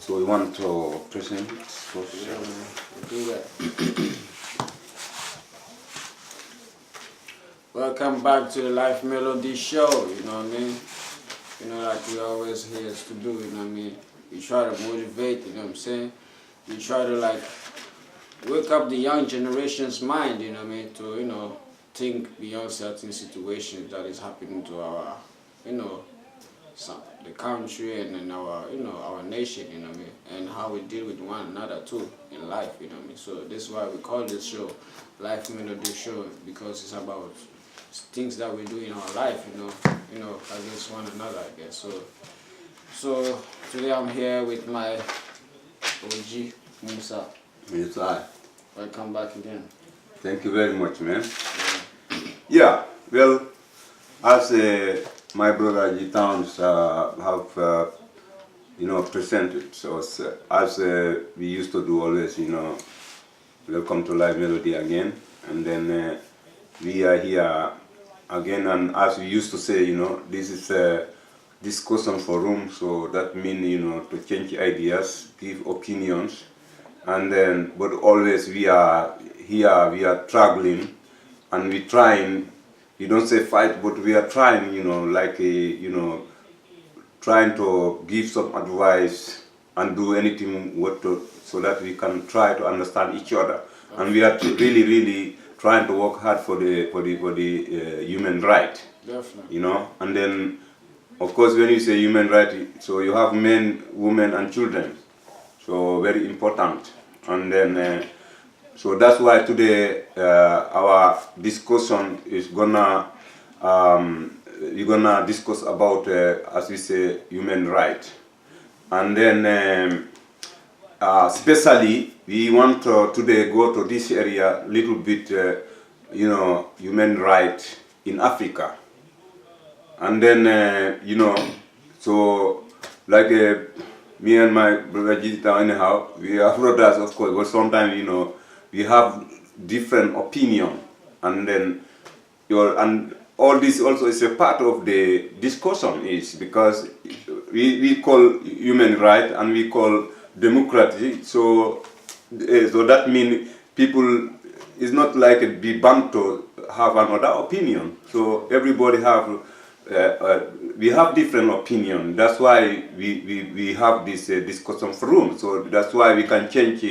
So you want to present? Yeah, man. We'll do that. Welcome back to the Life Melody Show, you know what I mean? You know, like we always here to do, you know what I mean? We try to motivate, you know what I'm saying? We try to like wake up the young generation's mind, you know what I mean? To, you know, think beyond certain situations that is happening to our, you know, the country and then our, you know, our nation, you know what I mean? And how we deal with one another too in life, you know what I mean? So this is why we call this show Life Melody Show, because it's about things that we do in our life, you know, against one another, I guess. So today I'm here with my OG Musa. Yes, I. Welcome back again. Thank you very much, man. Yeah, well, as my brother G Towns have, you know, presented us, as we used to do always, you know, welcome to Live Melody again. And then we are here again, and as we used to say, you know, this is a discussion forum, so that means, you know, to change ideas, give opinions, and then, but always we are here, we are struggling, and we trying, you don't say fight, but we are trying, you know, like, you know, trying to give some advice and do anything so that we can try to understand each other. And we are really trying to work hard for the human right. Definitely. You know, and then of course when you say human right, so you have men, women, and children. So very important. And then so that's why today our discussion is gonna we're gonna discuss about as we say human right. And then especially we want to today go to this area a little bit, you know, human right in Africa. And then, you know, so like me and my brother Jita, anyhow, we are brothers, of course, but sometimes, you know, we have different opinion. And then, and all this also is a part of the discussion, is because we call human right and we call democracy, so that means people is not like be bound to have another opinion. So everybody have we have different opinion. That's why we have this discussion forum. So that's why we can change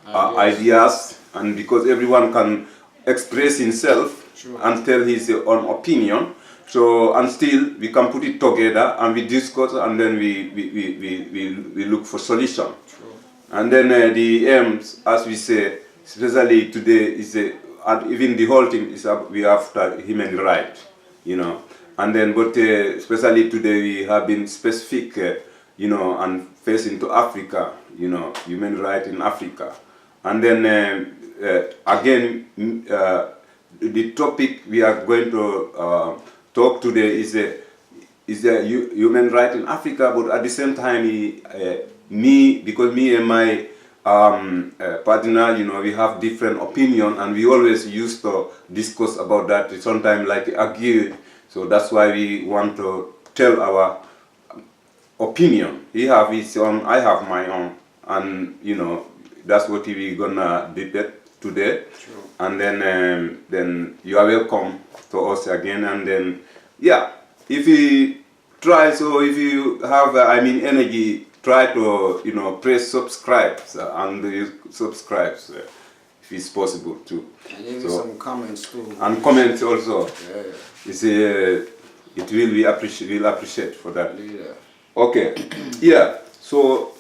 ideas, and because everyone can express himself. Sure. And tell his own opinion. So, and still we can put it together and we discuss, and then we look for solution. Sure. And then the aims, as we say, especially today, is and even the whole thing is we after human right, you know. And then, but especially today we have been specific, you know, and facing to Africa, you know, human right in Africa. And then again. The topic we are going to talk today is a human right in Africa, but at the same time, because me and my partner, you know, we have different opinion, and we always used to discuss about that. Sometimes like argue, so that's why we want to tell our opinion. He have his own, I have my own, and you know, that's what we gonna debate today. Sure. And then you are welcome to us again. And then, yeah, if you try, so if you have, energy, try to, you know, press subscribe and subscribe if it's possible too. And leave some comments too. And comments also. Yeah. It's, it will be appreciate for that. Yeah. Okay. Yeah. So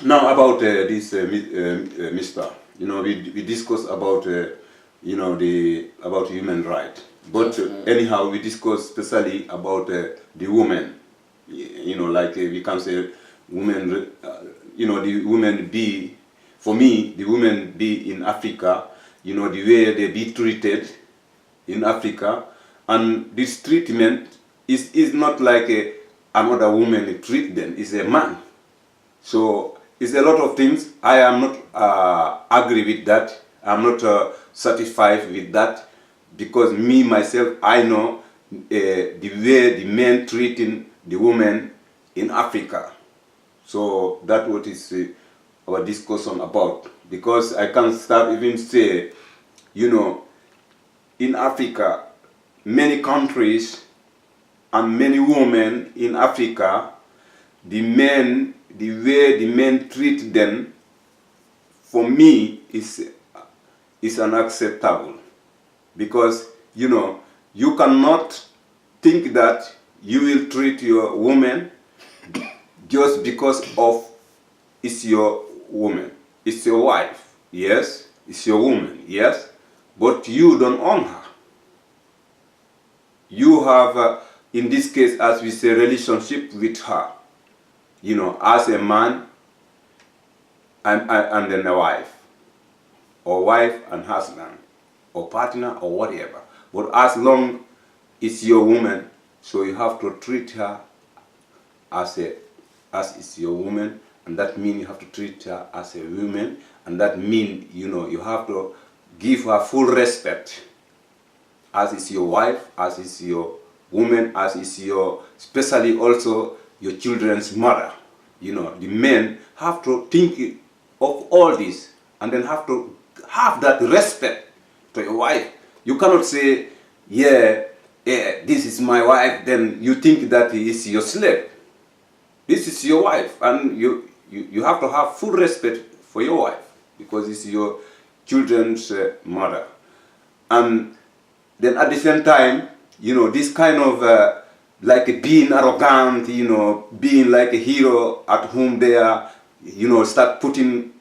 now about this Mr. You know, we discuss about, you know, about human right. But anyhow, we discuss especially about the woman. You know, like we can say women, you know, the women be, for me, the women be in Africa, you know, the way they be treated in Africa. And this treatment is not like another woman treat them, it's a man. So, it's a lot of things. I am not agree with that. I'm not satisfied with that, because me myself, I know the way the men treating the women in Africa. So that's what is our discussion about. Because I can start even say, in Africa, many countries and many women in Africa, the way the men treat them, for me, is unacceptable. Because, you cannot think that you will treat your woman just because of it's your woman. It's your wife, yes. It's your woman, yes. But you don't own her. You have, in this case, as we say, relationship with her. As a man and then a wife. Or wife and husband. Or partner or whatever. But as long it's your woman, so you have to treat her as it's your woman, and that means you have to treat her as a woman, and that means you have to give her full respect, as is your wife, as is your woman, as is your, especially also your children's mother. The men have to think of all this, and then have to have that respect to your wife. You cannot say, yeah, this is my wife, then you think that he is your slave. This is your wife, and you have to have full respect for your wife, because it's your children's mother. And then at the same time, this kind of like being arrogant, being like a hero at whom they are, start putting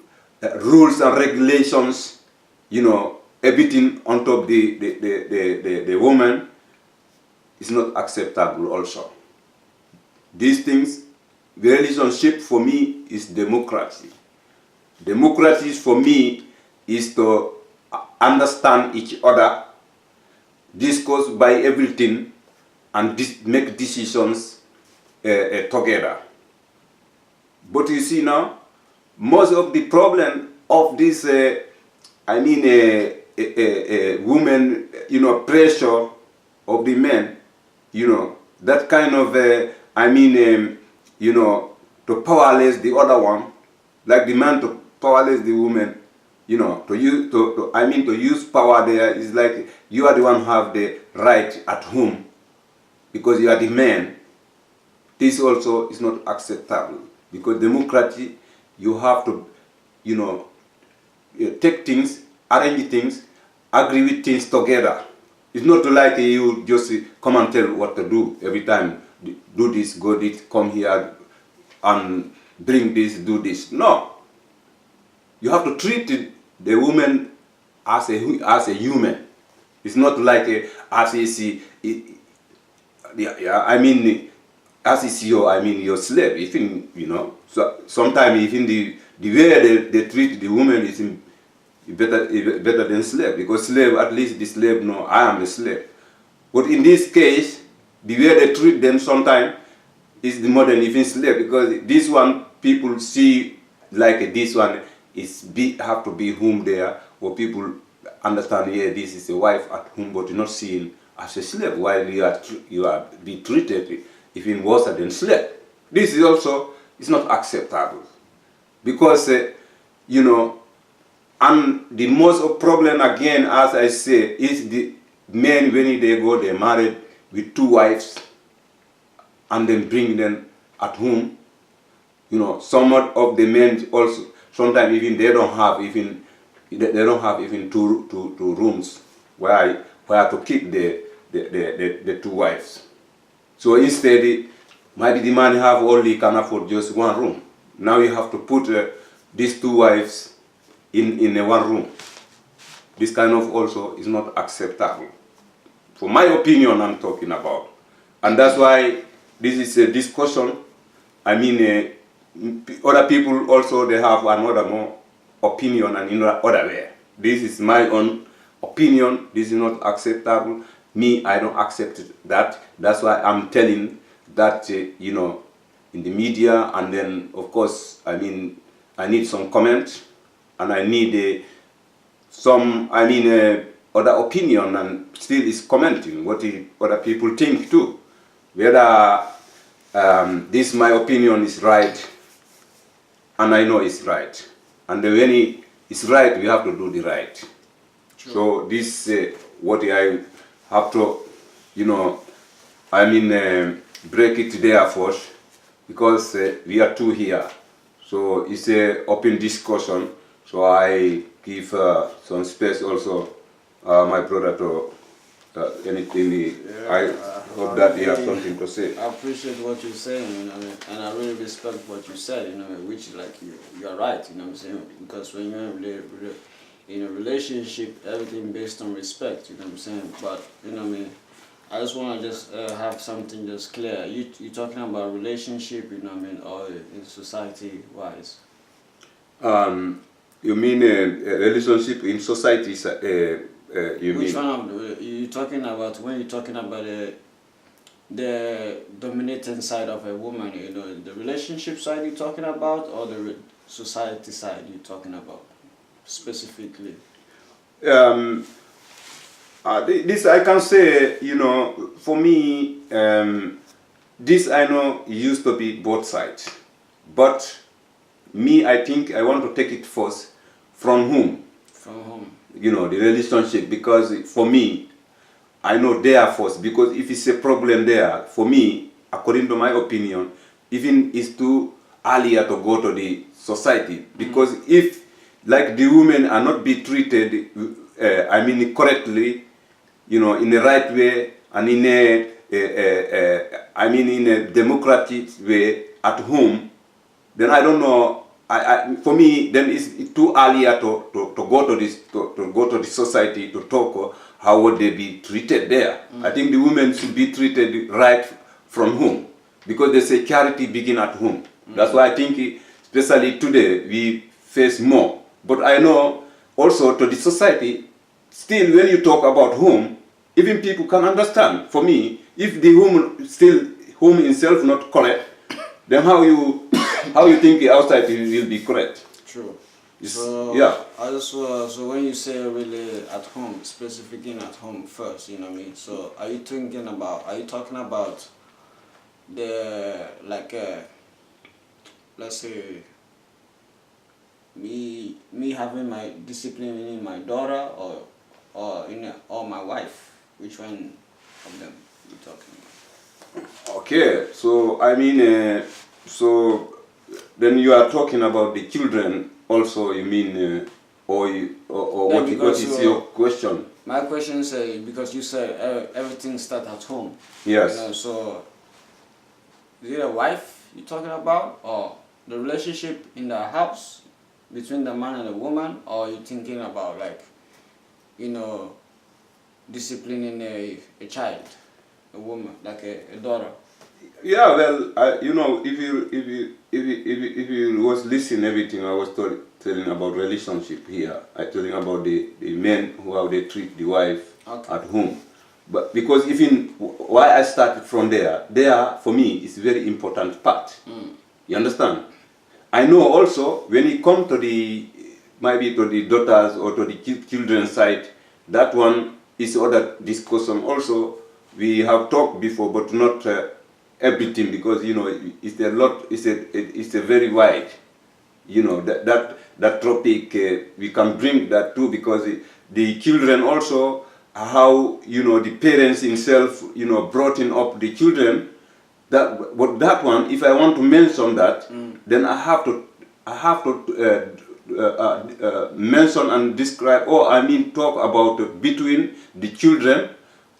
rules and regulations, everything on top the woman, is not acceptable also. These things, the relationship for me is democracy. Democracy for me is to understand each other, discuss by everything, and make decisions together. But you see now, most of the problem of this, women, pressure of the men, that kind of, to powerless the other one, like the man to powerless the woman, to use power there is like you are the one who have the right at home, because you are the man. This also is not acceptable, because democracy, you have to, take things, arrange things, agree with things together. It's not like you just come and tell what to do every time. Do this, go this, come here, and bring this, do this. No. You have to treat the woman as a human. It's not like as is as is your slave. Even so sometimes even the way they treat the woman is better than slave, because slave, at least the slave know I am a slave. But in this case, the way they treat them sometimes is the more than even slave, because this one people see like this one is have to be whom they are, or people understand, yeah, this is a wife at whom, but you're not seen as a slave, while you are be treated even worse than slave. This is also not acceptable, because and the most problem again, as I say, is the men when they married with 2 wives, and then bring them at home. Some of the men also sometimes even they don't have even two rooms where to keep the 2 wives. So instead, maybe the man can afford just 1 room. Now you have to put these 2 wives in a 1 room. This kind of also is not acceptable. For my opinion, I'm talking about. And that's why this is a discussion. Other people also, they have another more opinion and in other way. This is my own opinion. This is not acceptable. Me, I don't accept that. That's why I'm telling that, in the media, and then, of course, I need some comments, and I need some other opinion, and still is commenting what other people think too. Whether this my opinion is right and I know it's right. And when it's right, we have to do the right. True. So this what I have to, I mean, break it there first, because we are two here. So it's a open discussion. So I give some space also, my brother, to anything. I hope that he has something to say. I appreciate what you're saying, and I really respect what you said, which like you're right, I'm saying, because when you're in a relationship, everything based on respect, I'm saying. But I just want to just have something just clear. You talking about relationship, or in society wise? You mean a relationship in society? Which one of you talking about when you're talking about the dominating side of a woman? The relationship side you're talking about, or the society side you're talking about specifically? This I can say, for me, this I know used to be both sides, but me, I think I want to take it first from whom? From whom? The relationship, because for me, I know they are first, because if it's a problem there, for me, according to my opinion, even it's too earlier to go to the society, because if, like, the women are not be treated, correctly, in a right way, and in a democratic way at home, then I don't know. For me, then it's too earlier to go to this to go to the society to talk how would they be treated there. I think the women should be treated right from home, because they say charity begin at home. That's why I think, especially today, we face more. But I know also to the society, still when you talk about home, even people can understand. For me, if the home itself not correct, then how you think the outside will be correct? True. So yeah. So when you say really at home, specifically at home first, So are you talking about the let's say me having my discipline in my daughter, or my wife? Which one of them you talking about? Okay, so so then you are talking about the children also, you mean, or what is your question? My question is because you said everything starts at home. Yes. So is it a wife you're talking about, or the relationship in the house between the man and the woman, or you thinking about disciplining a child, a woman, like a daughter? Yeah, well, if you was listening everything I was telling about relationship here, I telling about the men how they treat the wife at home. But because even why I started from there for me is a very important part. You understand? I know also when it comes to maybe to the daughters or to the children's side, that one is other discussion also. We have talked before, but not everything, because it's a lot. It's a very wide. That topic we can bring that too, because the children also, how the parents himself brought in up the children. But that one, if I want to mention that, then I have to mention and describe, talk about between the children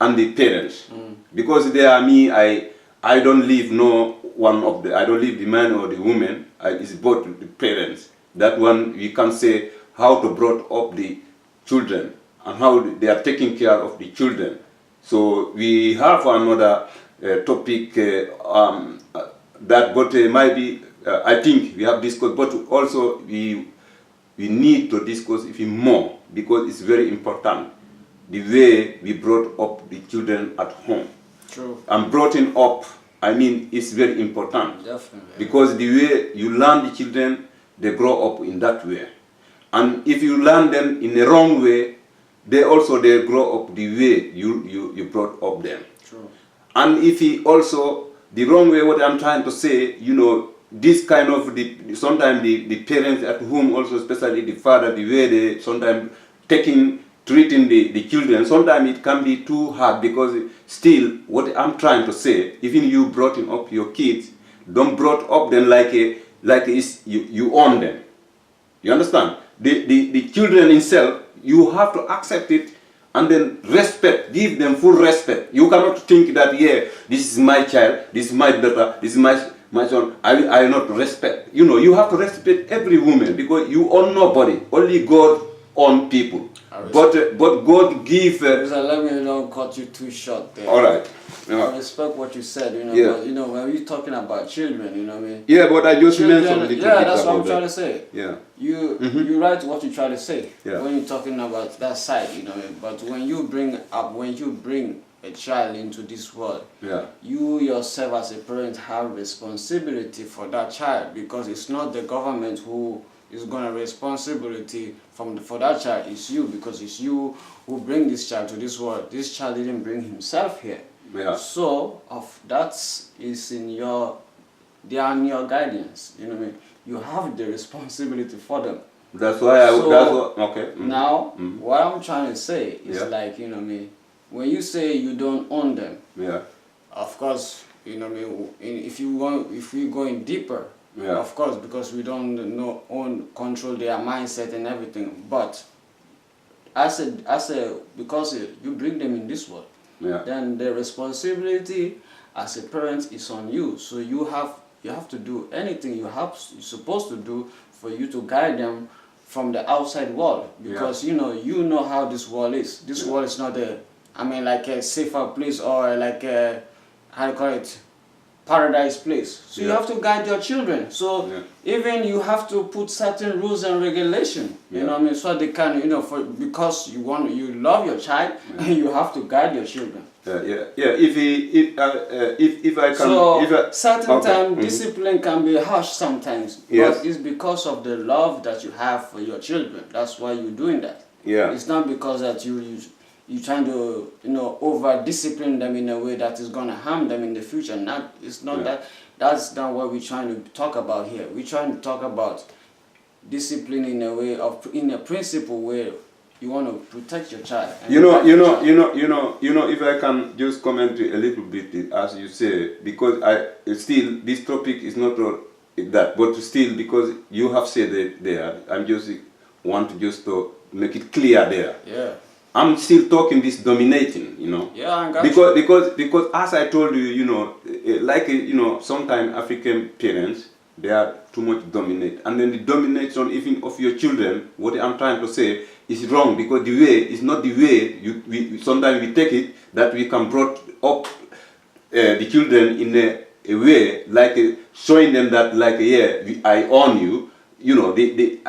and the parents, because they are me. I don't leave I don't leave the man or the woman. It's both the parents. That one we can say how to brought up the children and how they are taking care of the children. So we have another topic that, but maybe I think we have discussed, but also we need to discuss even more, because it's very important the way we brought up the children at home. True. And brought in up, it's very important. Definitely. Because the way you learn the children, they grow up in that way. And if you learn them in the wrong way, they grow up the way you brought up them. True. And if he also, the wrong way, what I'm trying to say, this kind of sometimes the parents at home also, especially the father, the way they sometimes treating the children, sometimes it can be too hard, because still what I'm trying to say, even you brought up your kids, don't brought up them like you own them. You understand? The children itself, you have to accept it and then respect, give them full respect. You cannot think that, yeah, this is my child, this is my daughter, this is my son, I will not respect. You know, you have to respect every woman, because you own nobody, only God own people. But God give. Let me not cut you too short there. All right. I respect what you said, you know. Yeah. But, you know, when we're talking about children, you know what I mean. Yeah, but I just mentioned a little bit. Yeah, that's what I'm trying to say. Yeah. You write what you try to say. Yeah. When you're talking about that side, you know. But when you bring a child into this world, yeah, you yourself as a parent have responsibility for that child, because it's not the government who is going to responsibility for that child. It's you, because it's you who bring this child to this world. This child didn't bring himself here. Yeah. So that is in your guidance. You know what I mean? You have the responsibility for them. That's why okay. Now, what I'm trying to say is like, you know what I mean, when you say you don't own them, yeah, of course, you know what I mean, if we're going deeper, yeah, of course, because we don't control their mindset and everything. But because you bring them in this world, yeah, then the responsibility as a parent is on you. So you have to do anything you're supposed to do for you to guide them from the outside world, because you know how this world is. This world is not like a safer place, or like a, how do you call it, paradise place. So you have to guide your children. So even you have to put certain rules and regulation, you know what I mean, so they can, because you love your child, and you have to guide your children. If I can. So certain time discipline can be harsh sometimes, but it's because of the love that you have for your children. That's why you're doing that. Yeah. It's not because that you're trying to over discipline them in a way that is gonna harm them in the future. That's not what we're trying to talk about here. We're trying to talk about discipline in a principle where you want to protect your child. If I can just comment a little bit, as you say, because this topic is not that, but still, because you have said it there, I'm just want to make it clear there. Yeah. I'm still talking this dominating, Yeah, I got because as I told you, sometimes African parents, they are too much dominate, and then the domination even of your children. What I'm trying to say is wrong, because the way is not the way sometimes we take it that we can brought up the children in a way like showing them that I own you. The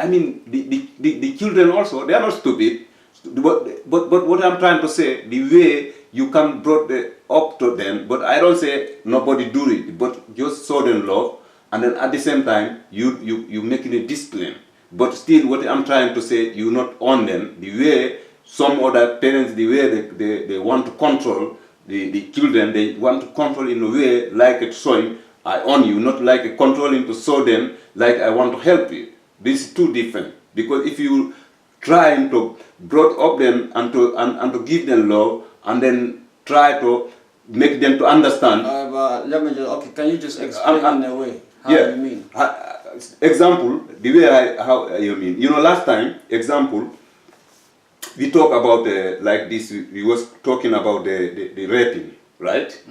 children also, they are not stupid. But what I'm trying to say, the way you can brought up to them, but I don't say nobody do it, but just show them love, and then at the same time you making a discipline. But still, what I'm trying to say, you not own them the way some other parents, the way they want to control the children. They want to control in a way like it's showing I own you, not like controlling to show them like I want to help you. This is too different, because if you trying to brought up them and to give them love, and then try to make them to understand. But let me can you just explain in a way how you mean? Example, the way how you mean. Last time, example, we talk about like this. We was talking about the raping, right?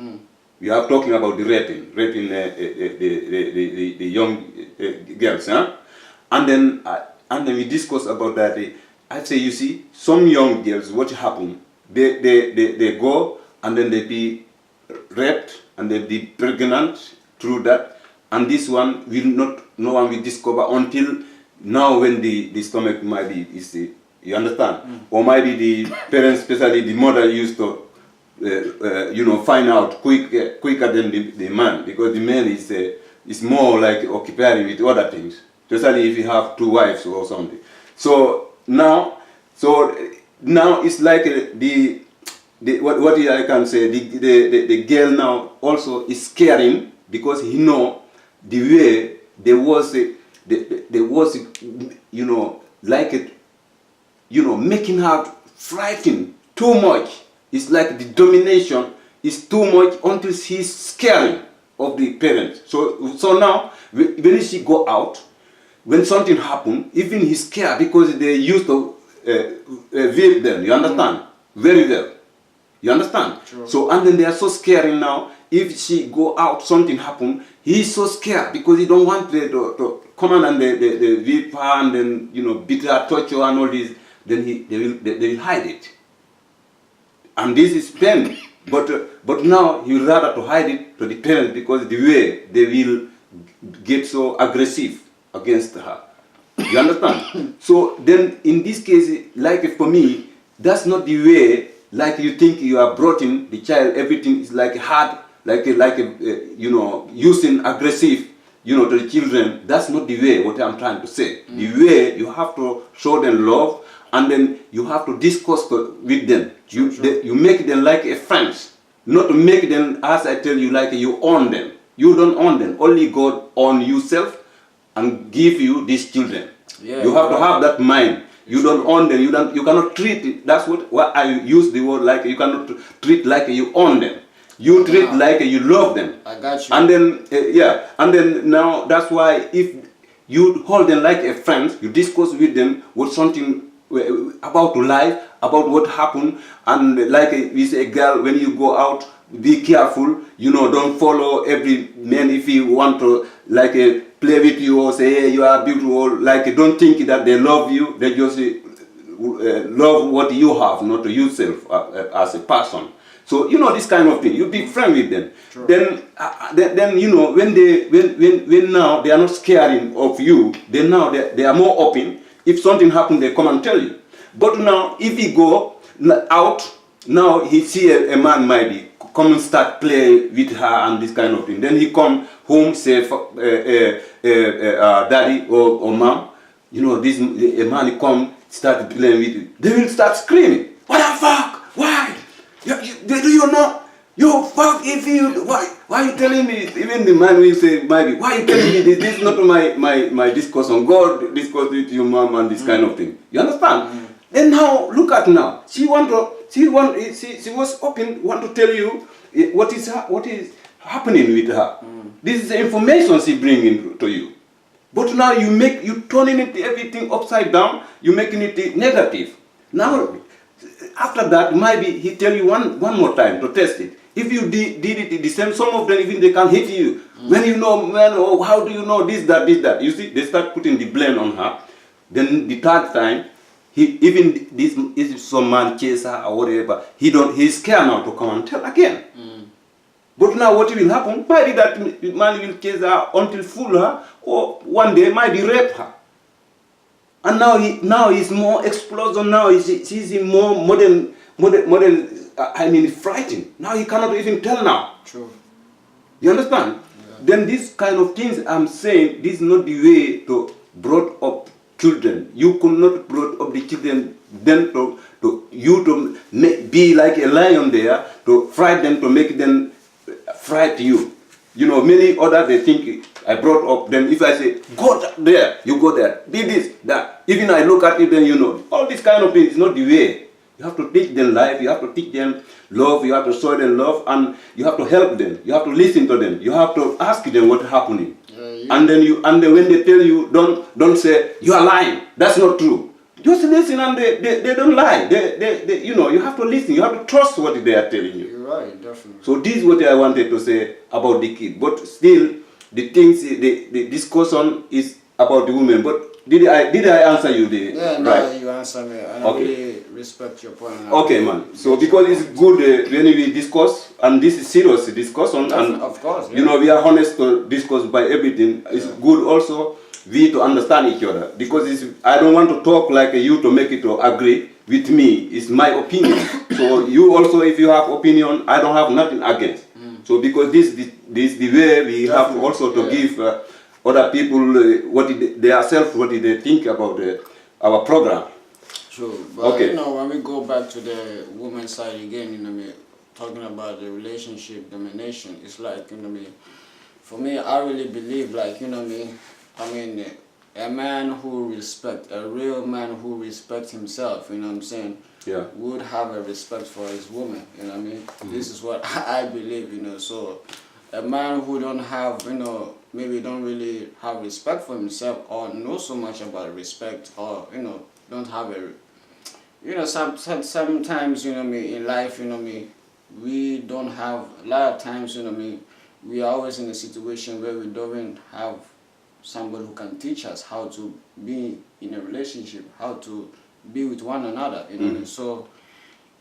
We are talking about the raping the young girls, huh? And then we discuss about that. I say, you see, some young girls, what happen? They go and then they be raped and they be pregnant through that. And this one no one will discover until now, when the stomach might be, you understand? Or maybe the parents, especially the mother, used to find out quicker than the man, because the man is more like occupied with other things, especially if you have 2 wives or something. So now it's like what I can say, the girl now also is scaring, because he know the way there was you know, like it, you know, making her frightened too much. It's like the domination is too much until she's scaring of the parents. So now when she go out, when something happen, even he's scared because they used to vape them. You understand? Very well. You understand? True. So, and then they are so scary now. If she go out, something happen, he's so scared because he don't want to come on and the vape her and then, you know, beat her, torture and all this. Then they will hide it. And this is pain. But now he would rather to hide it to the parents because the way they will get so aggressive against her. You understand? So then in this case, like for me, that's not the way. Like you think you are brought in the child, everything is like hard, like you know, using aggressive, you know, to the children. That's not the way. What I'm trying to say. The way you have to show them love, and then you have to discuss with them. You make them like a friends, not to make them, as I tell you, like you own them. You don't own them. Only God own yourself and give you these children. Yeah, you have to have that mind. You don't own them. You cannot treat it. That's what I use the word, like you cannot treat like you own them. You treat like you love them. I got you. And then yeah, and then now that's why if you hold them like a friend, you discuss with them what something about life, about what happened, and like we say, girl, when you go out, be careful. You know, don't follow every man if he want to like play with you or say, hey, you are beautiful. Like, don't think that they love you. They just love what you have, not yourself as a person. So you know this kind of thing. You be friend with them. Sure. Then you know when now they are not scaring of you. Then now they are more open. If something happens, they come and tell you. But now if he go out, now he see a man maybe come and start play with her and this kind of thing. Then he come home, say, daddy or mom, you know, this a man come start playing with you. They will start screaming. What the fuck? Why? Do you know? You fuck if you why you telling me? Even the man will say maybe, why you telling me this? This is not my discourse on God, discuss with your mom and this kind of thing. You understand? Then now look at now. She was open, want to tell you what is happening with her. This is the information she bringing to you. But now you turning it everything upside down. You making it negative. Now after that, maybe he tell you one more time to test it. If you did it the same, some of them even they can hit you. When you know, man, oh, how do you know this, that? You see, they start putting the blame on her. Then the third time, if some man chase her or whatever, he's scared now to come and tell again. But now what will happen? Maybe that man will chase her until fool her, or one day maybe rape her. And now he's more explosion. Now he's in more modern. I mean, frightened. Now he cannot even tell now. True. You understand? Yeah. Then these kind of things I'm saying, this is not the way to brought up children. You could not brought up the children then to be like a lion there, to frighten them, to make them fright you. You know, many others, they think I brought up them. If I say, go there, you go there. Be this, that. Even I look at it, then you know. All this kind of things is not the way. You have to teach them life. You have to teach them love. You have to show them love. And you have to help them. You have to listen to them. You have to ask them what's happening. And then when they tell you, don't say, you are lying. That's not true. Just listen, and they don't lie. They you know, you have to listen. You have to trust what they are telling you. You're right, definitely. So this is what I wanted to say about the kid. But still, the things, the discussion is about the women. But did I answer you? No, you answer me. And I really respect your point. Okay, man. So because it's good when we discuss, and this is serious discussion, and of course, yeah. You know, we are honest to discuss by everything. It's good also we to understand each other, because I don't want to talk like you to make it to agree with me. It's my opinion. So you also, if you have opinion, I don't have nothing against. So because this the way we have to also to give other people what they think about our program. Sure, but you know, when we go back to the woman's side again, you know, talking about the relationship domination, it's like, you know, for me, I really believe, like, you know me, I mean, a man who a real man who respects himself, you know what I'm saying, yeah, would have a respect for his woman, you know what I mean. This is what I believe, you know. So a man who don't have, you know, maybe don't really have respect for himself or know so much about respect, or, you know, don't have a, you know, sometimes, you know me, in life, you know me, we don't have, a lot of times, you know me, we are always in a situation where we don't have somebody who can teach us how to be in a relationship, how to be with one another, you know what I mean? So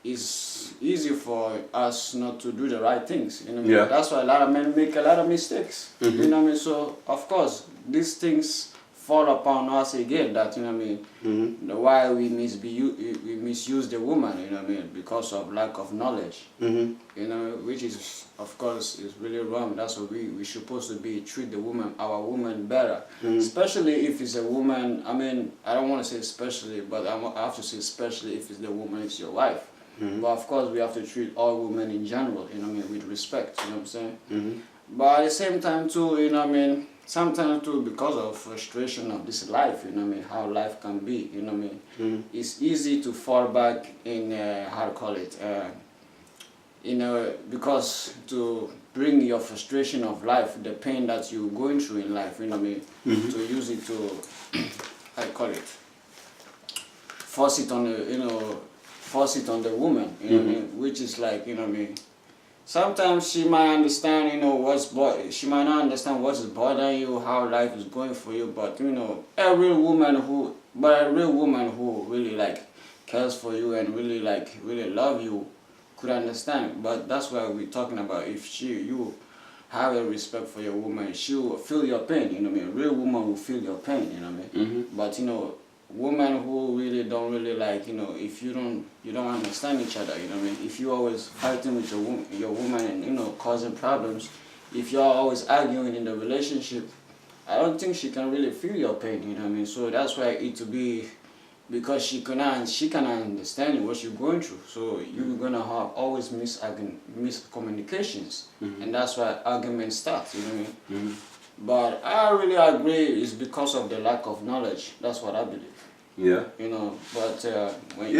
it's easy for us not to do the right things, you know what I mean? Yeah. That's why a lot of men make a lot of mistakes, you know what I mean? So of course these things fall upon us again, that, you know what I mean, why we misuse the woman, you know what I mean, because of lack of knowledge, you know, which is, of course, is really wrong. That's what we supposed to be, treat the woman, our woman, better, especially if it's a woman. I mean, I don't want to say especially, but I have to say especially if it's the woman is your wife. But of course we have to treat all women in general, you know what I mean, with respect, you know what I'm saying. But at the same time too, you know what I mean, sometimes too, because of frustration of this life, you know what I mean, how life can be, you know what I mean, it's easy to fall back in, how to call it, you know, because to bring your frustration of life, the pain that you're going through in life, you know what I mean, to use it to, how to call it, force it on the, you know, force it on the woman, you know what I mean, which is like, you know what I mean, sometimes she might understand, you know, she might not understand what is bothering you, how life is going for you, but, you know, a real woman who really, like, cares for you and really, like, really love you could understand. But that's why we're talking about, if you have a respect for your woman, she will feel your pain, you know what I mean. A real woman will feel your pain, you know what I mean. But, you know, women who really don't really, like, you know, if you don't understand each other, you know what I mean, if you're always fighting with your woman and, you know, causing problems, if you're always arguing in the relationship, I don't think she can really feel your pain, you know what I mean. So that's why it to be, because she cannot understand what you're going through, so you're gonna have always miscommunications, and that's why arguments start, you know what I mean. But I really agree, it's because of the lack of knowledge. That's what I believe. Yeah. You know, but when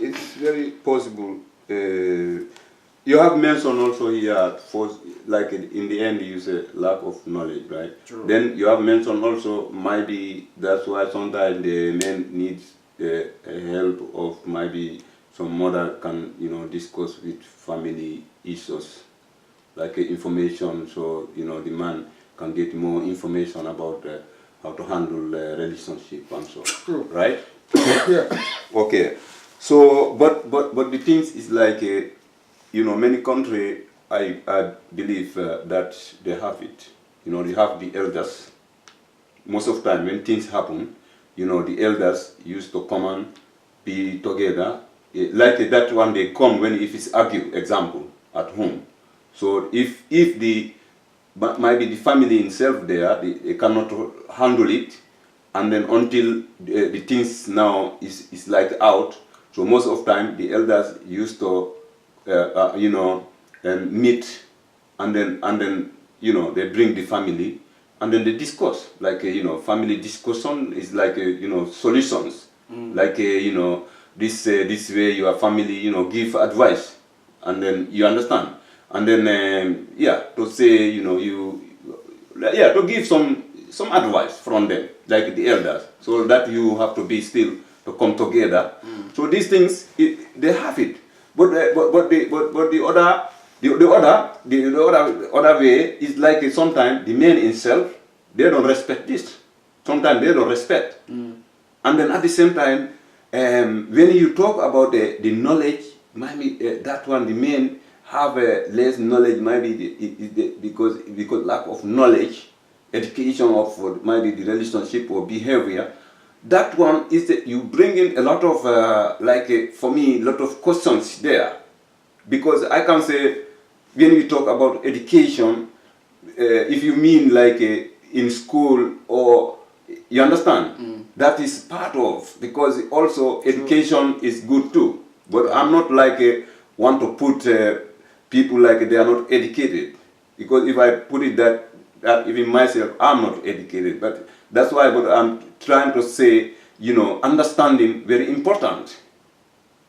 it's very possible. You have mentioned also here, like in the end, you say lack of knowledge, right? True. Then you have mentioned also maybe that's why sometimes the men needs help of maybe some mother can, you know, discuss with family issues, like information, so, you know, the man can get more information about how to handle relationship and so, right? Yeah. Okay. So, but the things is like, you know, many countries, I believe that they have it. You know, they have the elders. Most of the time when things happen, you know, the elders used to come and be together. Like that one, they come when if it's argue, example, at home. So if maybe the family itself there, they cannot handle it, and then until the things now is like out. So most of the time the elders used to you know, meet, and then you know, they bring the family, and then they discuss, like you know, family discussion is like you know, solutions, like you know, this way your family, you know, give advice, and then you understand, and then yeah, to say, you know, to give some advice from them, like the elders, so that you have to be still to come together. So these things, they have it, but the other way is like sometimes the man himself, they don't respect this. Sometimes they don't respect, and then at the same time, when you talk about the knowledge, maybe that one, the men have less knowledge, maybe because lack of knowledge, education of maybe the relationship or behavior. That one is that you bring in a lot of for me, a lot of questions there, because I can say when we talk about education, if you mean like in school, or you understand, that is part of, because also education is good too, but I'm not like want to put people like they are not educated. Because if I put it that even myself, I'm not educated. But that's why what I'm trying to say, you know, understanding very important.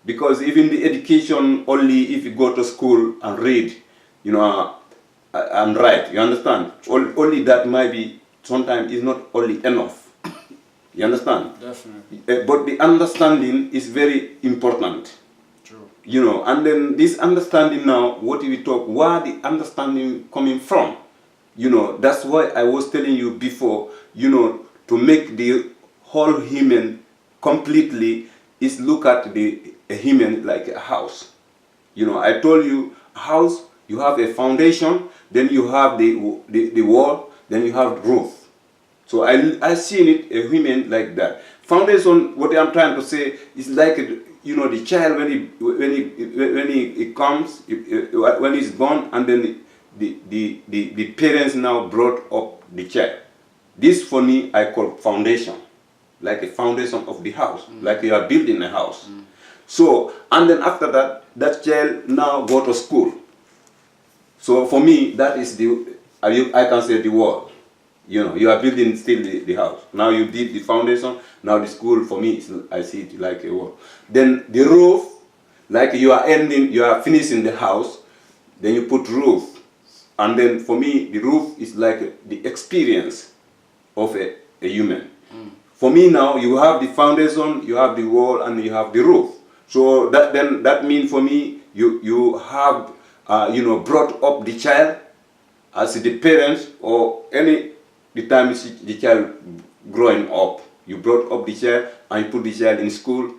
Because even the education, only if you go to school and read, you know, and write, you understand? Only that might be, sometimes is not only enough. You understand? Definitely. But the understanding is very important. True. You know, and then this understanding now, what we talk, where the understanding coming from? You know, that's why I was telling you before, you know, to make the whole human completely is look at a human like a house. You know, I told you, a house, you have a foundation, then you have the wall, then you have roof. So I seen it, a human like that. Foundation, what I'm trying to say, is like, you know, the child when he comes, when he's born, and then the parents now brought up the child. This for me I call foundation, like a foundation of the house, like you are building a house. So, and then after that, that child now go to school. So for me, that is I can say the wall. You know, you are building still the house. Now you did the foundation, now the school for me, I see it like a wall. Then the roof, like you are finishing the house, then you put roof. And then for me, the roof is like the experience of a human. For me now, you have the foundation, you have the wall, and you have the roof. So that means for me, you have, you know, brought up the child as the parents or the time the child growing up. You brought up the child and you put the child in school,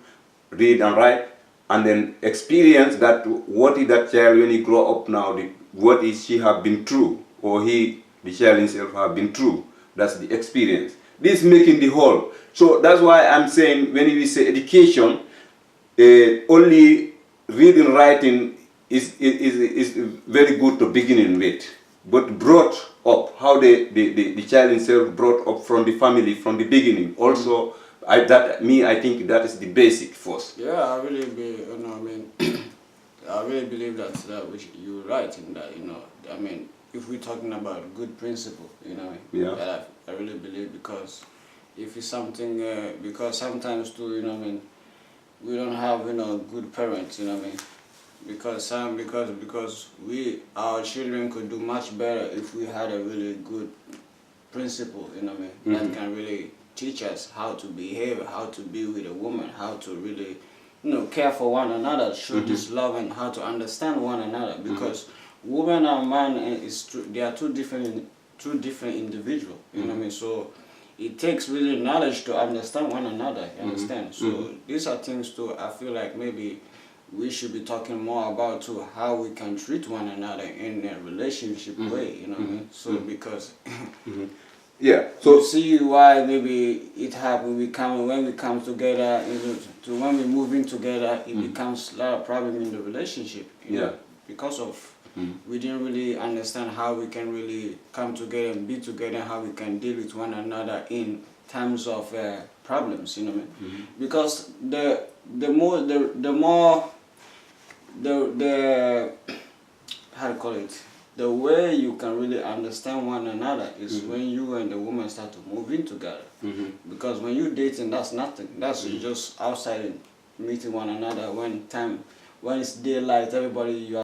read and write, and then experience that what is that child when he grow up now, what is she have been through, or the child himself have been through. That's the experience. This making the whole. So that's why I'm saying when we say education, only reading, writing is very good to beginning with. But brought up, how the child himself brought up from the family, from the beginning. Also, I think that is the basic first. Yeah, I really you know, I mean, I really believe that you're right in that, you know. I mean, if we're talking about good principle, you know, Yeah. that I really believe, because if it's something, because sometimes too, you know, I mean, we don't have, you know, good parents, you know what I mean. Because our children could do much better if we had a really good principle, you know what I mean, that can really teach us how to behave, how to be with a woman, how to really, you know, care for one another, show this love, and how to understand one another. Because woman and man they are two different individuals, you know what I mean. So it takes really knowledge to understand one another, you understand. So these are things too, I feel like maybe we should be talking more about too, how we can treat one another in a relationship way, you know what I mean? So because yeah, so you see why maybe it happens, when we come together, you know, to when we move in together, it becomes a lot of problem in the relationship, you know, because of we didn't really understand how we can really come together and be together, how we can deal with one another in times of problems, you know what I mean? Because the how to call it, the way you can really understand one another is when you and the woman start to move in together. Because when you dating, that's nothing. That's just outside meeting one another. When it's daylight, everybody you are